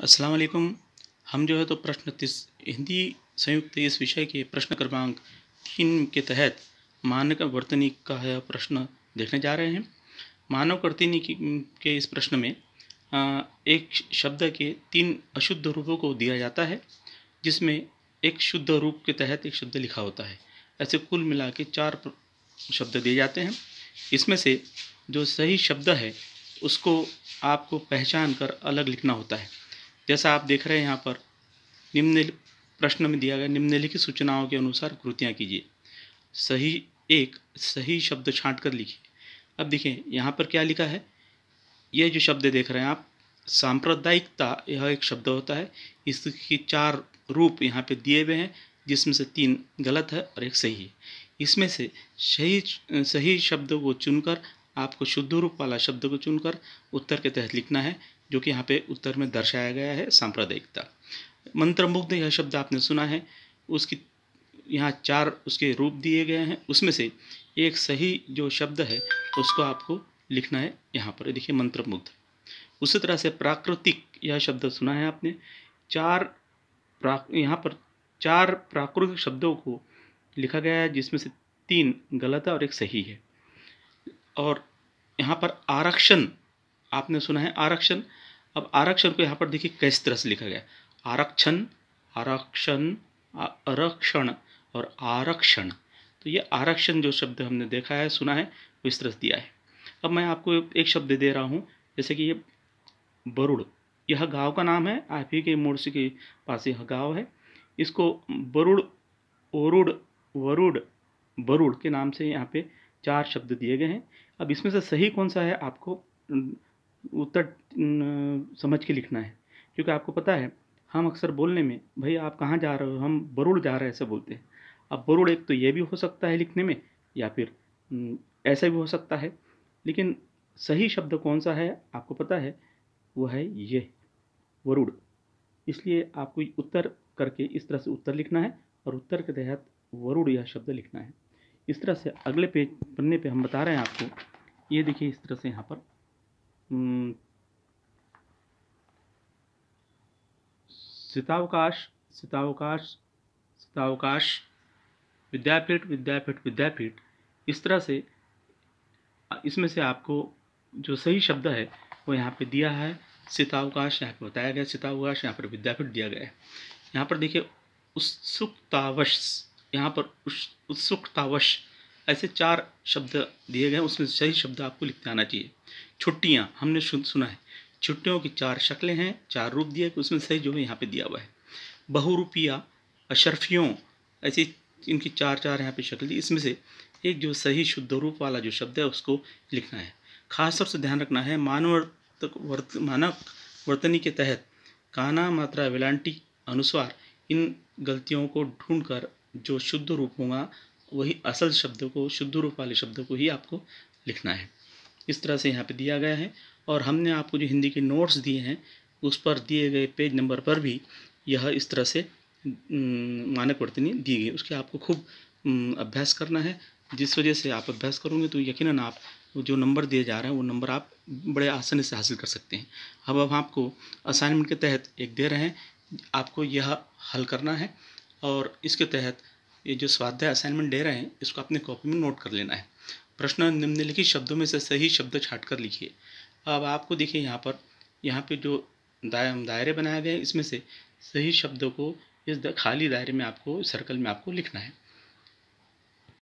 अस्सलाम वालेकुम। हम जो है तो प्रश्न हिंदी संयुक्त इस विषय के प्रश्न क्रमांक 3 के तहत मानव वर्तनी का है प्रश्न देखने जा रहे हैं। मानव वर्तनी के इस प्रश्न में एक शब्द के 3 अशुद्ध रूपों को दिया जाता है, जिसमें एक शुद्ध रूप के तहत एक शब्द लिखा होता है। ऐसे कुल मिला के 4 शब्द दिए जाते हैं। इसमें से जो सही शब्द है उसको आपको पहचान कर अलग लिखना होता है। जैसा आप देख रहे हैं यहाँ पर निम्न प्रश्न में दिया गया, निम्नलिखित सूचनाओं के अनुसार कृतियाँ कीजिए। सही शब्द छांट कर लिखिए। अब देखिए यहाँ पर क्या लिखा है। यह जो शब्द देख रहे हैं आप, सांप्रदायिकता, यह एक शब्द होता है। इसकी 4 रूप यहाँ पे दिए हुए हैं, जिसमें से 3 गलत है और एक सही है। इसमें से सही शब्द को चुनकर आपको शुद्ध रूप वाला शब्द को चुनकर उत्तर के तहत लिखना है, जो कि यहाँ पे उत्तर में दर्शाया गया है, सांप्रदायिकता। मंत्रमुग्ध यह शब्द आपने सुना है, उसकी यहाँ 4 उसके रूप दिए गए हैं। उसमें से एक सही जो शब्द है उसको आपको लिखना है यहाँ पर। देखिए मंत्रमुग्ध। उसी तरह से प्राकृतिक यह शब्द सुना है आपने। यहाँ पर 4 प्राकृतिक शब्दों को लिखा गया है, जिसमें से 3 गलत है और एक सही है। और यहाँ पर आरक्षण आपने सुना है, आरक्षण। अब आरक्षण को यहाँ पर देखिए किस तरह से लिखा गया है। आरक्षण, आरक्षण, आरक्षण और आरक्षण। तो ये आरक्षण जो शब्द हमने देखा है, सुना है, वो इस तरह से दिया है। अब मैं आपको एक शब्द दे रहा हूँ, जैसे कि ये बरुड़। यह गांव का नाम है, आप ही के मोड़ से के पास यह गांव है। इसको बरुड़, ओरुड़, वरुड़, बरुड़ के नाम से यहाँ पे 4 शब्द दिए गए हैं। अब इसमें से सही कौन सा है आपको उत्तर समझ के लिखना है, क्योंकि आपको पता है हम अक्सर बोलने में, भाई आप कहाँ जा रहे हो, हम बरुड़ जा रहे हैं ऐसे बोलते हैं। अब बरुड़ एक तो ये भी हो सकता है लिखने में, या फिर ऐसा भी हो सकता है, लेकिन सही शब्द कौन सा है आपको पता है, वो है ये वरुड़। इसलिए आपको उत्तर करके इस तरह से उत्तर लिखना है और उत्तर के तहत वरुड़ यह शब्द लिखना है। इस तरह से अगले पेज पन्ने पे हम बता रहे हैं आपको। ये देखिए इस तरह से यहाँ पर सीतावकाश, सीतावकाश, सीतावकाश, विद्यापीठ, विद्यापीठ, विद्यापीठ। इस तरह से इसमें से आपको जो सही शब्द है वो यहाँ पे दिया है। सीतावकाश यहाँ पे बताया गया, सीतावकाश यहाँ पर विद्यापीठ दिया गया है। यहाँ पर देखिए उत्सुकतावश, यहाँ पर उत्सुकतावश, ऐसे 4 शब्द दिए गए हैं। उसमें सही शब्द आपको लिखते आना चाहिए। छुट्टियाँ हमने सुना है, छुट्टियों की 4 शक्लें हैं, 4 रूप दिए, उसमें सही जो है यहाँ पे दिया हुआ है। बहुरूपिया, अशरफियों, ऐसी इनकी 4 यहाँ पे शक्ल दी। इसमें से एक जो सही शुद्ध रूप वाला जो शब्द है उसको लिखना है। खासतौर से ध्यान रखना है, मानव वर्तनी के तहत काना, मात्रा, विलांटी, अनुस्वार, इन गलतियों को ढूंढकर जो शुद्ध रूप होगा वही असल शब्द को, शुद्ध रूप वाले शब्द को ही आपको लिखना है। इस तरह से यहाँ पे दिया गया है। और हमने आपको जो हिंदी के नोट्स दिए हैं उस पर दिए गए पेज नंबर पर भी यह इस तरह से मानक वर्तनी दी गई, उसके आपको खूब अभ्यास करना है। जिस वजह से आप अभ्यास करोगे तो यकीनन आप जो नंबर दिए जा रहे हैं वो नंबर आप बड़े आसानी से हासिल कर सकते हैं। अब हम आपको असाइनमेंट के तहत एक दे रहे हैं, आपको यह हल करना है और इसके तहत ये जो स्वाध्याय असाइनमेंट दे रहे हैं इसको अपने कॉपी में नोट कर लेना है। प्रश्न निम्नलिखित शब्दों में से सही शब्द छाट कर लिखिए। अब आपको देखिए यहाँ पे जो दायरे बनाए गए हैं, इसमें से सही शब्दों को इस खाली दायरे में आपको, सर्कल में आपको लिखना है।